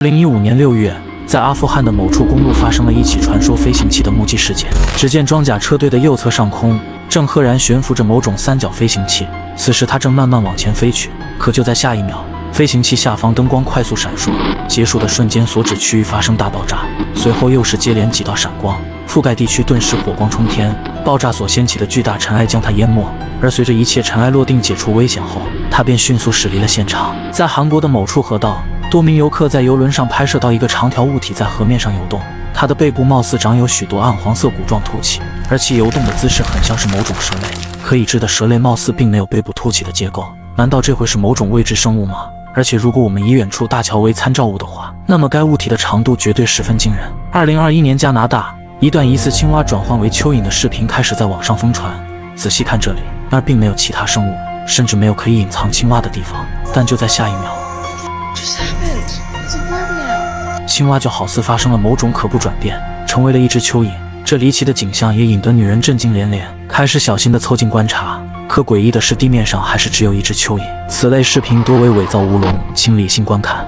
2015年6月，在阿富汗的某处公路发生了一起传说飞行器的目击事件。只见装甲车队的右侧上空正赫然悬浮着某种三角飞行器，此时它正慢慢往前飞去。可就在下一秒，飞行器下方灯光快速闪烁，结束的瞬间所指区域发生大爆炸，随后又是接连几道闪光，覆盖地区顿时火光冲天。爆炸所掀起的巨大尘埃将它淹没，而随着一切尘埃落定，解除危险后，它便迅速驶离了现场。在韩国的某处河道，多名游客在游轮上拍摄到一个长条物体在河面上游动，它的背部貌似长有许多暗黄色鼓状凸起，而其游动的姿势很像是某种蛇类。可已知的蛇类貌似并没有背部凸起的结构，难道这会是某种未知生物吗？而且如果我们以远处大桥为参照物的话，那么该物体的长度绝对十分惊人。2021年加拿大，一段疑似青蛙转换为蚯蚓的视频开始在网上疯传。仔细看这里，那儿并没有其他生物，甚至没有可以隐藏青蛙的地方。但就在下一秒，青蛙就好似发生了某种可怖转变，成为了一只蚯蚓。这离奇的景象也引得女人震惊连连，开始小心地凑近观察。可诡异的是，地面上还是只有一只蚯蚓。此类视频多为伪造乌龙，请理性观看。